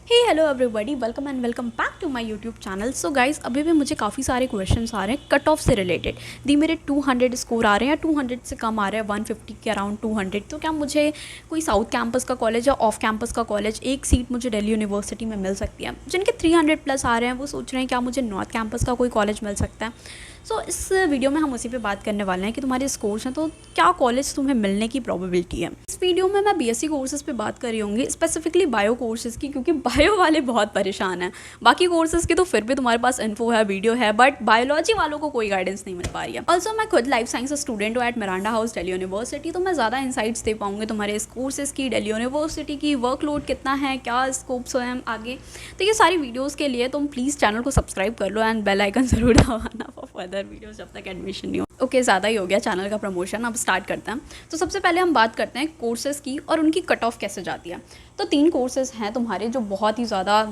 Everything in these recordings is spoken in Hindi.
Hey hello everybody, welcome and welcome back to my YouTube channel. So guys, अभी भी मुझे काफ़ी सारे क्वेश्चंस आ रहे हैं कट ऑफ से रिलेटेड। दी मेरे 200 स्कोर आ रहे हैं या 200 से कम आ रहे हैं, 150 के अराउंड 200। तो क्या मुझे कोई साउथ कैंपस का कॉलेज या ऑफ कैंपस का कॉलेज एक सीट मुझे दिल्ली यूनिवर्सिटी में मिल सकती है? जिनके 300 प्लस आ रहे हैं वो सोच रहे हैं क्या मुझे नॉर्थ कैंपस का कोई कॉलेज मिल सकता है। सो इस वीडियो में हम उसी पे बात करने वाले हैं कि तुम्हारे स्कोर्स हैं तो क्या कॉलेज तुम्हें मिलने की प्रोबेबिलिटी है। इस वीडियो में मैं बीएससी कोर्सेज़ पे बात कर रही होंगी, स्पेसिफिकली बायो कोर्सेज़ की, क्योंकि बायो वाले बहुत परेशान हैं। बाकी कोर्सेज़ की तो फिर भी तुम्हारे पास इन्फो है, वीडियो है, बट बायोलॉजी वालों को कोई गाइडेंस नहीं मिल पा रही है। ऑल्सो मैं खुद लाइफ साइंस स्टूडेंट हूँ एट मिरांडा हाउस दिल्ली यूनिवर्सिटी, तो मैं ज़्यादा इंसाइट्स दे पाऊँगी तुम्हारे इस कोर्सेज़ की, दिल्ली यूनिवर्सिटी की, वर्कलोड कितना है, क्या स्कोप्स हैं आगे। तो ये सारी वीडियोज़ के लिए तुम प्लीज़ चैनल को सब्सक्राइब कर लो एंड बेल आइकन ज़रूर दबाना फॉर फर्दर वीडियोज़ जब तक एडमिशन नहीं हो। ओके, ज़्यादा ही हो गया चैनल का प्रमोशन, अब स्टार्ट करते हैं। तो सबसे पहले हम बात करते हैं कोर्सेज़ की और उनकी कट ऑफ कैसे जाती है। तो 3 कोर्सेज़ हैं तुम्हारे जो बहुत ही ज़्यादा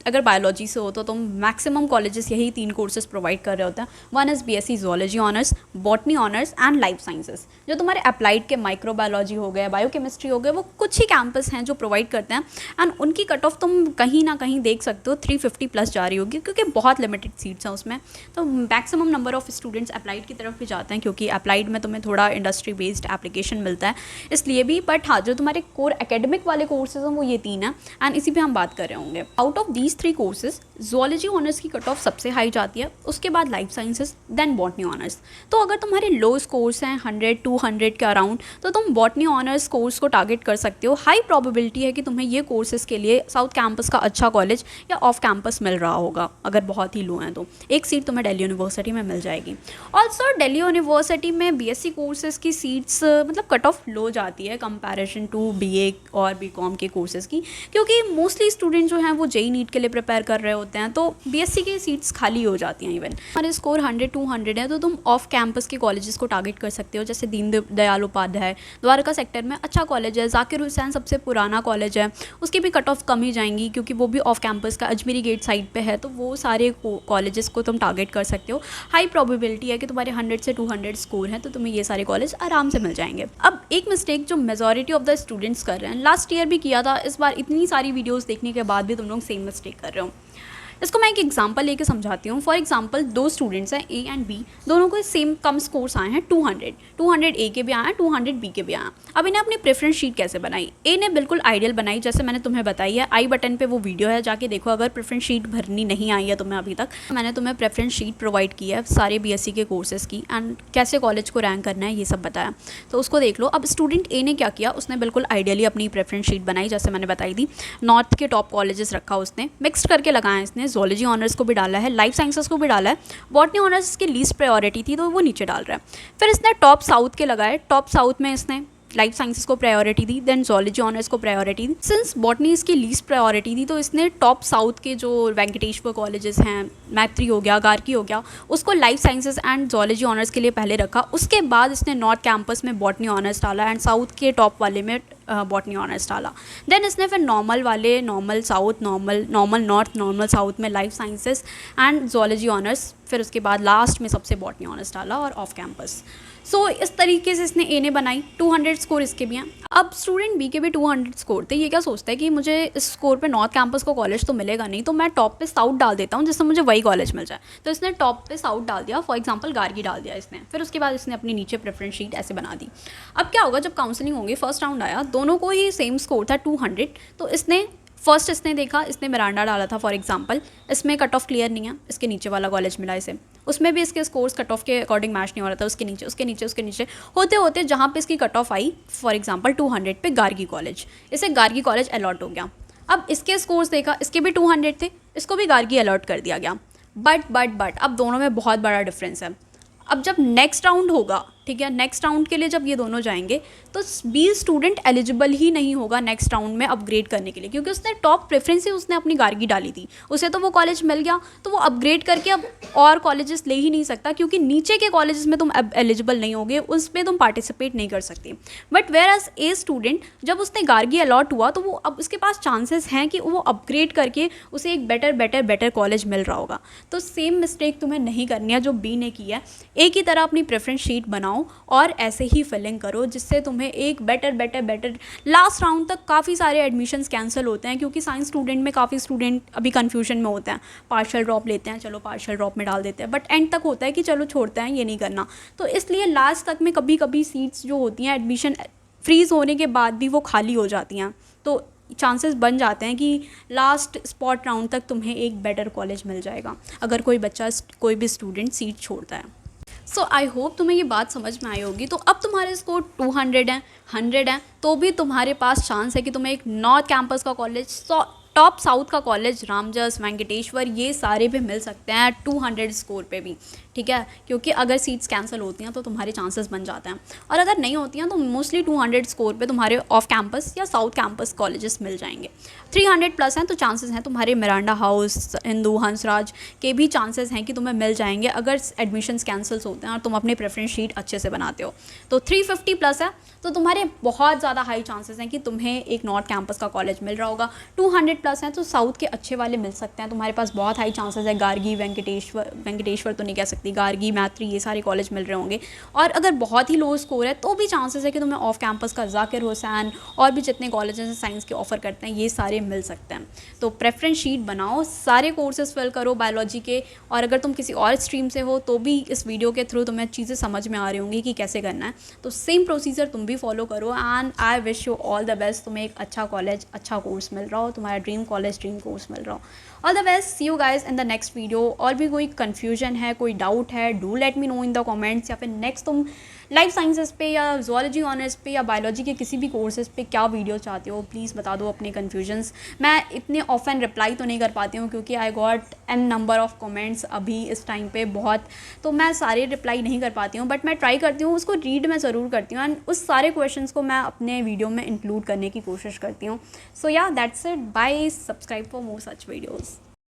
अगर बायोलॉजी से हो तो तुम मैक्सिमम कॉलेजेस यही 3 कोर्सेज प्रोवाइड कर रहे होते हैं। One is BSc zoology honours, botany honours and life sciences. जो तुम्हारे अप्लाइड के माइक्रोबायोलॉजी हो गए, बायोकेमिस्ट्री हो गए, वो कुछ ही कैंपस हैं जो प्रोवाइड करते हैं एंड उनकी कट ऑफ तुम कहीं ना कहीं देख सकते हो 350 प्लस जा रही होगी, क्योंकि बहुत लिमिटेड सीट्स हैं उसमें। तो maximum number of students applied की तरफ भी जाते हैं, क्योंकि अप्लाइड में तुम्हें थोड़ा इंडस्ट्री बेस्ड एप्लीकेशन मिलता है, इसलिए भी। बट हाँ, जो तुम्हारे कोर एकेडमिक वाले कोर्सेज हैं वो ये 3 हैं एंड इसी पर हम बात कर रहे होंगे। Out of these 3 courses zoology honours की कट ऑफ सबसे हाई जाती है, उसके बाद life sciences, then botany honours. तो अगर तुम्हारे लो स्कोर्स हैं 100-200 के अराउंड, तो तुम बॉटनी ऑनर्स कोर्स को टारगेट कर सकते हो। हाई प्रोबेबिलिटी है कि तुम्हें ये कोर्सेज के लिए साउथ कैंपस का अच्छा कॉलेज या ऑफ कैंपस मिल रहा होगा। अगर बहुत ही लो हैं तो एक सीट तुम्हें दिल्ली यूनिवर्सिटी में मिल जाएगी। ऑल्सो दिल्ली यूनिवर्सिटी में बीएससी कोर्सेज की सीट्स कट ऑफ लो जाती है कंपैरिजन टू बीए और बीकॉम के कोर्सेज की, क्योंकि मोस्टली स्टूडेंट जो हैं वो जेईई नीट के लिए प्रिपेयर कर रहे होते हैं, तो बीएससी की सीट्स खाली हो जाती हैं। इवन हमारे स्कोर 100-200 है तो तुम ऑफ कैंपस के कॉलेजेस को टारगेट कर सकते हो, जैसे दीन दयाल उपाध्याय द्वारका सेक्टर में अच्छा कॉलेज है, जाकिर हुसैन सबसे पुराना कॉलेज है, उसकी भी कट ऑफ कम ही जाएंगी क्योंकि वो भी ऑफ कैंपस का अजमेरी गेट साइड पे है। तो वो सारे कॉलेजेस को तुम टारगेट कर सकते हो। हाई प्रोबेबिलिटी है कि तुम्हारे 100 से 200 स्कोर हैं तो तुम्हें ये सारे कॉलेज आराम से मिल जाएंगे। अब एक मिस्टेक जो मेजॉरिटी ऑफ द स्टूडेंट्स कर रहे हैं, लास्ट ईयर भी किया था, इस बार इतनी सारी वीडियोज़ देखने के बाद भी तुम लोग सेम मिस्टेक कर रहे हो। इसको मैं एक एग्जांपल लेके समझाती हूँ। फॉर एग्जांपल 2 स्टूडेंट्स हैं, ए एंड बी, दोनों को सेम कम स्कोर्स आए हैं 200 ए के भी आए हैं, 200 बी के भी आए हैं। अब इन्हें अपनी प्रेफरेंस शीट कैसे बनाई? ए ने बिल्कुल आइडियल बनाई, जैसे मैंने तुम्हें बताई है। आई बटन पे वो वीडियो है, जाके देखो अगर प्रेफरेंस शीट भरनी नहीं आई है तुम्हें अभी तक। मैंने तुम्हें प्रेफरेंस शीट प्रोवाइड की है सारे बीएससी के कोर्सेज़ की एंड कैसे कॉलेज को रैंक करना है ये सब बताया, तो उसको देख लो। अब स्टूडेंट ए ने क्या किया, उसने बिल्कुल आइडियली अपनी प्रेफरेंस शीट बनाई जैसे मैंने बताई थी। नॉर्थ के टॉप कॉलेजेस रखा उसने, मिक्सड करके लगाया इसने, ज़ूलॉजी ऑनर्स को भी डाला है, लाइफ साइंसेस को भी डाला है, बॉटनी ऑनर्स की लीस्ट प्रायोरिटी थी तो वो नीचे डाल रहा है। फिर इसने टॉप साउथ के लगाए, टॉप साउथ में इसने लाइफ साइंसेस को प्रायोरिटी दी, देन ज़ूलॉजी ऑनर्स को प्रायोरिटी दी। सिंस बॉटनी इसकी लीस्ट प्रायोरिटी थी तो इसने टॉप साउथ के जो वेंकटेश्वर कॉलेजेस हैं, मैत्री हो गया, गार्की हो गया, उसको life sciences and zoology honours के लिए पहले रखा। उसके बाद इसने नॉर्थ कैंपस में बॉटनी ऑनर्स डाला एंड साउथ के टॉप वाले में बॉटनी ऑनर्स डाला। देन इसने फिर नॉर्मल वाले, normal south, normal north, normal south में life sciences and zoology honours, फिर उसके बाद लास्ट में सबसे बॉटनी ऑनर्स डाला और ऑफ कैंपस। सो इस तरीके से इसने ए ने बनाई। 200 स्कोर इसके भी हैं। अब स्टूडेंट बी के भी 200 स्कोर थे, ये क्या सोचता है कि मुझे इस स्कोर पे नॉर्थ कैंपस को कॉलेज तो मिलेगा नहीं, तो मैं टॉप पे साउथ डाल देता हूँ जिससे मुझे वही कॉलेज मिल जाए। तो इसने टॉप पे साउथ डाल दिया, फॉर एग्जांपल गार्गी डाल दिया इसने। फिर उसके बाद इसने अपनी नीचे प्रेफरेंस शीट ऐसे बना दी। अब क्या होगा, जब काउंसलिंग होंगी, फर्स्ट राउंड आया, दोनों को ही सेम स्कोर था 200, तो इसने फर्स्ट इसने देखा, इसने मिरांडा डाला था फॉर एग्जांपल, इसमें कट ऑफ क्लियर नहीं है, इसके नीचे वाला कॉलेज मिला इसे। उसमें भी इसके स्कोर्स कट ऑफ के अकॉर्डिंग मैच नहीं हो रहा था, उसके नीचे उसके नीचे उसके नीचे होते होते जहाँ पे इसकी cut off I for example 200 पे गार्गी कॉलेज, इसे गार्गी कॉलेज अलॉट हो गया। अब इसके स्कोर्स देखा, इसके भी 200 थे, इसको भी गार्गी अलॉट कर दिया गया। बट अब दोनों में बहुत बड़ा डिफरेंस है। अब जब नेक्स्ट राउंड होगा, ठीक है, नेक्स्ट राउंड के लिए जब ये दोनों जाएंगे तो बी स्टूडेंट एलिजिबल ही नहीं होगा नेक्स्ट राउंड में अपग्रेड करने के लिए, क्योंकि उसने टॉप प्रेफरेंस ही उसने अपनी गार्गी डाली थी, उसे तो वो कॉलेज मिल गया, तो वो अपग्रेड करके अब और कॉलेजेस ले ही नहीं सकता, क्योंकि नीचे के कॉलेजेस में तुम अब एलिजिबल नहीं होगे, उसमें तुम पार्टिसिपेट नहीं कर सकते। But where as a student, जब उसने गार्गी अलॉट हुआ तो वो अब उसके पास चांसेस हैं कि वो अपग्रेड करके उसे एक बेटर कॉलेज मिल रहा होगा। तो सेम मिस्टेक तुम्हें नहीं करनी है जो बी ने की है। ए की तरह अपनी प्रेफरेंस शीट बनाओ बनाओ और ऐसे ही फिलिंग करो, जिससे तुम्हें एक बेटर लास्ट राउंड तक काफ़ी सारे एडमिशन्स कैंसिल होते हैं, क्योंकि साइंस स्टूडेंट में काफ़ी स्टूडेंट अभी कन्फ्यूजन में होते हैं, पार्शियल ड्रॉप लेते हैं, चलो पार्शियल ड्रॉप में डाल देते हैं, बट एंड तक होता है कि चलो छोड़ते हैं, ये नहीं करना। तो इसलिए लास्ट तक में कभी कभी सीट्स जो होती हैं एडमिशन फ्रीज़ होने के बाद भी वो खाली हो जाती हैं, तो चांसेस बन जाते हैं कि लास्ट स्पॉट राउंड तक तुम्हें एक बेटर कॉलेज मिल जाएगा अगर कोई बच्चा कोई भी स्टूडेंट सीट छोड़ता है। सो आई होप तुम्हें ये बात समझ में आई होगी। तो अब तुम्हारे स्कोर 200 है, 100 है, तो भी तुम्हारे पास चांस है कि तुम्हें एक नॉर्थ कैंपस का कॉलेज, टॉप साउथ का कॉलेज, रामजस, वेंकटेश्वर, ये सारे भी मिल सकते हैं 200 स्कोर पे भी, ठीक है, क्योंकि अगर सीट्स कैंसिल होती हैं तो तुम्हारे चांसेस बन जाते हैं, और अगर नहीं होती हैं तो मोस्टली 200 स्कोर पे तुम्हारे ऑफ कैंपस या साउथ कैंपस कॉलेजेस मिल जाएंगे। 300 प्लस हैं तो चांसेस हैं तुम्हारे मिरांडा हाउस, हिंदू, हंसराज के भी चांसेस हैं कि तुम्हें मिल जाएंगे अगर एडमिशन्स कैंसिल्स होते हैं और तुम अपने प्रेफरेंस शीट अच्छे से बनाते हो। तो 350 प्लस है तो तुम्हारे बहुत ज़्यादा हाई चांसेस हैं कि तुम्हें एक नॉर्थ कैंपस का कॉलेज मिल रहा होगा। 200 प्लस हैं तो साउथ के अच्छे वाले मिल सकते हैं, तुम्हारे पास बहुत हाई चांसेस है, गार्गी, वेंकटेश्वर तो नहीं कह सकती, गार्गी, मैत्री, ये सारे कॉलेज मिल रहे होंगे। और अगर बहुत ही लो स्कोर है तो भी चांसेस है कि तुम्हें ऑफ कैंपस का जाकिर हुसैन और भी जितने कॉलेजेस हैं साइंस के ऑफर करते हैं ये सारे मिल सकते हैं। तो प्रेफरेंस शीट बनाओ, सारे कोर्सेज फिल करो बायोलॉजी के, और अगर तुम किसी और स्ट्रीम से हो तो भी इस वीडियो के थ्रू तुम्हें चीज़ें समझ में आ रही होंगी कि कैसे करना है, तो सेम प्रोसीजर तुम भी फॉलो करो। And I wish you all the best, तुम्हें एक अच्छा कॉलेज, अच्छा कोर्स मिल रहा हो, तुम्हारा ड्रीम कॉलेज, ड्रीम कोर्स मिल रहा हो। All the best, see you guys in the next video. और भी कोई कन्फ्यूजन है, कोई डाउट है, do let me know in the comments, या फिर नेक्स्ट तुम लाइफ साइंसेस पे या ज़ुओलॉजी ऑनर्स पे या बायोलॉजी के किसी भी कोर्सेज पे क्या वीडियो चाहते हो, प्लीज़ बता दो अपने कन्फ्यूजन्स। मैं इतने ऑफन रिप्लाई तो नहीं कर पाती हूँ क्योंकि I got an number of comments अभी इस टाइम पे बहुत, तो मैं सारे रिप्लाई नहीं कर पाती हूँ, बट मैं ट्राई करती हूँ, उसको रीड मैं ज़रूर करती हूँ, एंड उस सारे क्वेश्चंस को मैं अपने वीडियो में इंक्लूड करने की कोशिश करती हूँ। So yeah that's it, bye, subscribe for more such videos.